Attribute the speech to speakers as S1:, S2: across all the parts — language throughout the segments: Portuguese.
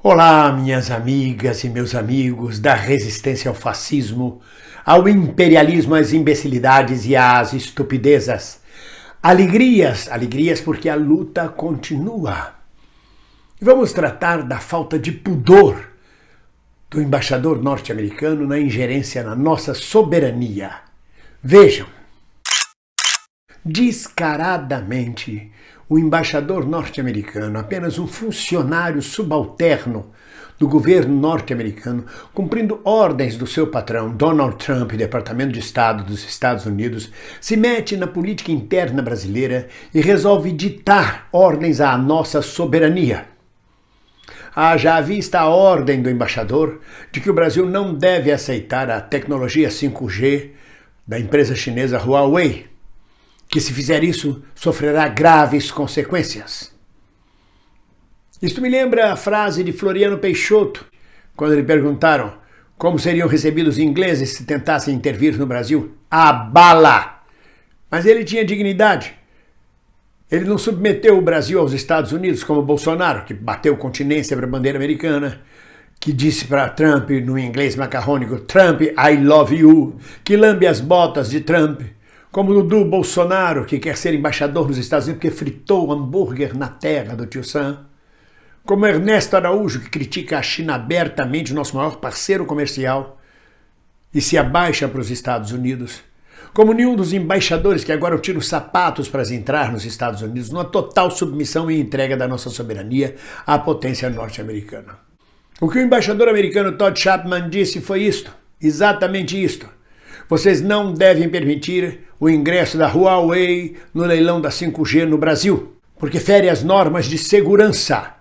S1: Olá, minhas amigas e meus amigos da resistência ao fascismo, ao imperialismo, às imbecilidades e às estupidezas. Alegrias porque a luta continua. E vamos tratar da falta de pudor do embaixador norte-americano na ingerência na nossa soberania. Vejam, descaradamente, o embaixador norte-americano, apenas um funcionário subalterno do governo norte-americano, cumprindo ordens do seu patrão, Donald Trump, Departamento de Estado dos Estados Unidos, se mete na política interna brasileira e resolve ditar ordens à nossa soberania. Haja à vista a ordem do embaixador de que o Brasil não deve aceitar a tecnologia 5G da empresa chinesa Huawei, que se fizer isso, sofrerá graves consequências. Isto me lembra a frase de Floriano Peixoto, quando lhe perguntaram como seriam recebidos os ingleses se tentassem intervir no Brasil. A bala! Mas ele tinha dignidade. Ele não submeteu o Brasil aos Estados Unidos como Bolsonaro, que bateu continência para a bandeira americana, que disse para Trump, no inglês macarrônico, Trump, I love you, que lambe as botas de Trump. Como Dudu Bolsonaro, que quer ser embaixador nos Estados Unidos porque fritou hambúrguer na terra do tio Sam. Como Ernesto Araújo, que critica a China abertamente, nosso maior parceiro comercial, e se abaixa para os Estados Unidos. Como nenhum dos embaixadores que agora tiram os sapatos para entrar nos Estados Unidos, numa total submissão e entrega da nossa soberania à potência norte-americana. O que o embaixador americano Todd Chapman disse foi isto, exatamente isto. Vocês não devem permitir o ingresso da Huawei no leilão da 5G no Brasil, porque fere as normas de segurança.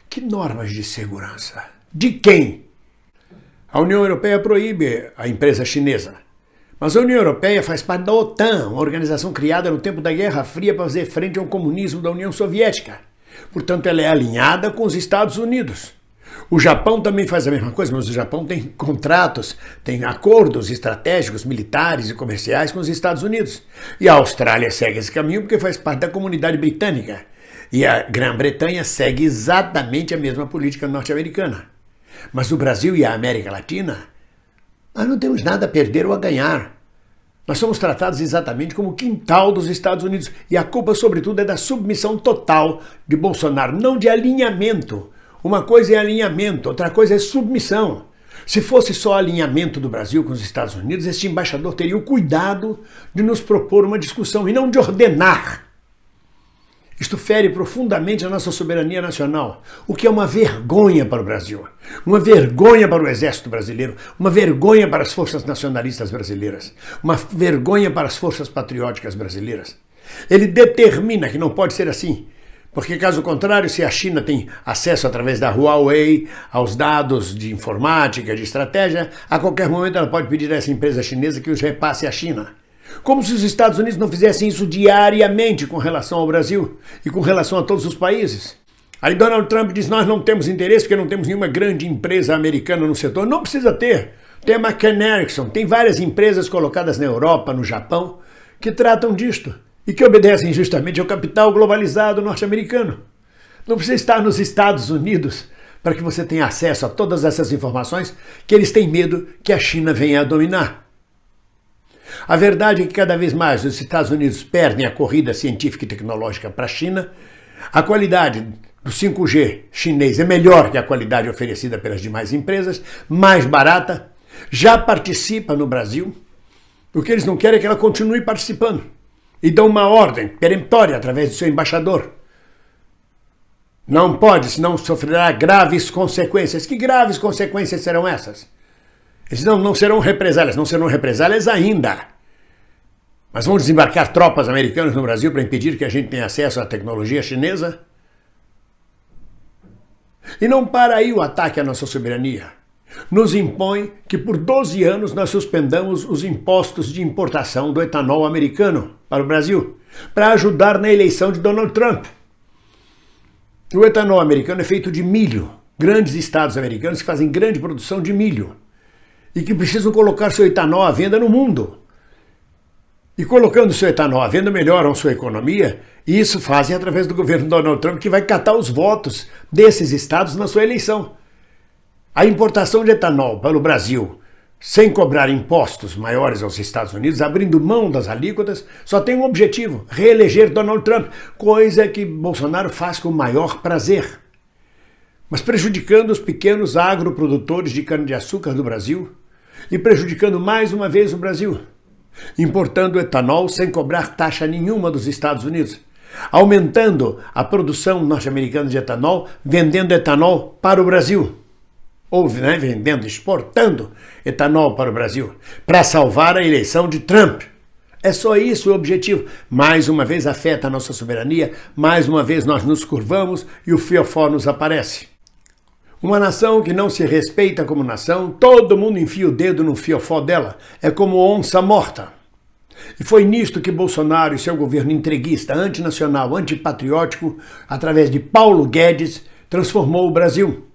S1: Que normas de segurança? De quem? A União Europeia proíbe a empresa chinesa. Mas a União Europeia faz parte da OTAN, uma organização criada no tempo da Guerra Fria para fazer frente ao comunismo da União Soviética. Portanto, ela é alinhada com os Estados Unidos. O Japão também faz a mesma coisa, mas o Japão tem contratos, tem acordos estratégicos, militares e comerciais com os Estados Unidos. E a Austrália segue esse caminho porque faz parte da comunidade britânica. E a Grã-Bretanha segue exatamente a mesma política norte-americana. Mas o Brasil e a América Latina, nós não temos nada a perder ou a ganhar. Nós somos tratados exatamente como o quintal dos Estados Unidos. E a culpa, sobretudo, é da submissão total de Bolsonaro, não de alinhamento. Uma coisa é alinhamento, outra coisa é submissão. Se fosse só alinhamento do Brasil com os Estados Unidos, este embaixador teria o cuidado de nos propor uma discussão e não de ordenar. Isto fere profundamente a nossa soberania nacional, o que é uma vergonha para o Brasil, uma vergonha para o Exército Brasileiro, uma vergonha para as forças nacionalistas brasileiras, uma vergonha para as forças patrióticas brasileiras. Ele determina que não pode ser assim. Porque, caso contrário, se a China tem acesso através da Huawei aos dados de informática, de estratégia, a qualquer momento ela pode pedir a essa empresa chinesa que os repasse à China. Como se os Estados Unidos não fizessem isso diariamente com relação ao Brasil e com relação a todos os países. Aí Donald Trump diz, nós não temos interesse porque não temos nenhuma grande empresa americana no setor. Não precisa ter. Tem a McCann Erickson, tem várias empresas colocadas na Europa, no Japão, que tratam disto. E que obedecem justamente ao capital globalizado norte-americano. Não precisa estar nos Estados Unidos para que você tenha acesso a todas essas informações que eles têm medo que a China venha a dominar. A verdade é que cada vez mais os Estados Unidos perdem a corrida científica e tecnológica para a China. A qualidade do 5G chinês é melhor que a qualidade oferecida pelas demais empresas, mais barata, já participa no Brasil. O que eles não querem é que ela continue participando. E dão uma ordem peremptória através do seu embaixador. Não pode, senão sofrerá graves consequências. Que graves consequências serão essas? Eles não serão represálias ainda. Mas vão desembarcar tropas americanas no Brasil para impedir que a gente tenha acesso à tecnologia chinesa? E não para aí o ataque à nossa soberania. Nos impõe que por 12 anos nós suspendamos os impostos de importação do etanol americano para o Brasil, para ajudar na eleição de Donald Trump. O etanol americano é feito de milho, grandes estados americanos que fazem grande produção de milho e que precisam colocar seu etanol à venda no mundo. E colocando seu etanol à venda melhoram sua economia, e isso fazem através do governo Donald Trump, que vai catar os votos desses estados na sua eleição. A importação de etanol para o Brasil, sem cobrar impostos maiores aos Estados Unidos, abrindo mão das alíquotas, só tem um objetivo: reeleger Donald Trump, coisa que Bolsonaro faz com o maior prazer. Mas prejudicando os pequenos agroprodutores de cana-de-açúcar do Brasil e prejudicando mais uma vez o Brasil, importando etanol sem cobrar taxa nenhuma dos Estados Unidos, aumentando a produção norte-americana de etanol, vendendo etanol para o Brasil. Ou vendendo, exportando etanol para o Brasil, para salvar a eleição de Trump. É só isso o objetivo. Mais uma vez afeta a nossa soberania, mais uma vez nós nos curvamos e o fiofó nos aparece. Uma nação que não se respeita como nação, todo mundo enfia o dedo no fiofó dela. É como onça morta. E foi nisto que Bolsonaro e seu governo entreguista, antinacional, antipatriótico, através de Paulo Guedes, transformou o Brasil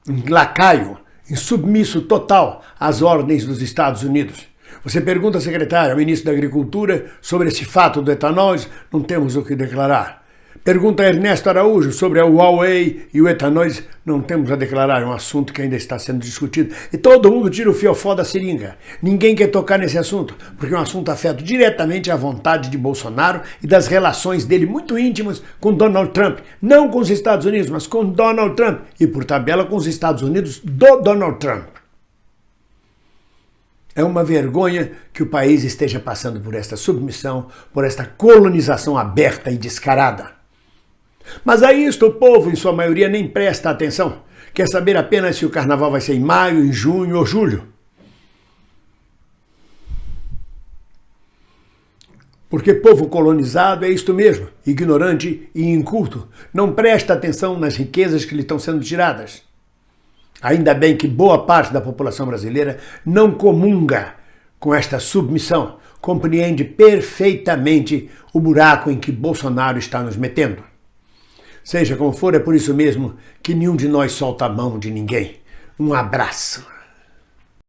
S1: em lacaio, em submisso total às ordens dos Estados Unidos. Você pergunta, secretário, ao ministro da Agricultura sobre esse fato do etanol, não temos o que declarar. Pergunta a Ernesto Araújo sobre a Huawei e o etanol, não temos a declarar, é um assunto que ainda está sendo discutido. E todo mundo tira o fiofó da seringa. Ninguém quer tocar nesse assunto, porque é um assunto afeta diretamente à vontade de Bolsonaro e das relações dele muito íntimas com Donald Trump. Não com os Estados Unidos, mas com Donald Trump. E por tabela com os Estados Unidos do Donald Trump. É uma vergonha que o país esteja passando por esta submissão, por esta colonização aberta e descarada. Mas a isto o povo, em sua maioria, nem presta atenção. Quer saber apenas se o carnaval vai ser em maio, em junho ou julho. Porque povo colonizado é isto mesmo, ignorante e inculto. Não presta atenção nas riquezas que lhe estão sendo tiradas. Ainda bem que boa parte da população brasileira não comunga com esta submissão, compreende perfeitamente o buraco em que Bolsonaro está nos metendo. Seja como for, é por isso mesmo que nenhum de nós solta a mão de ninguém. Um abraço.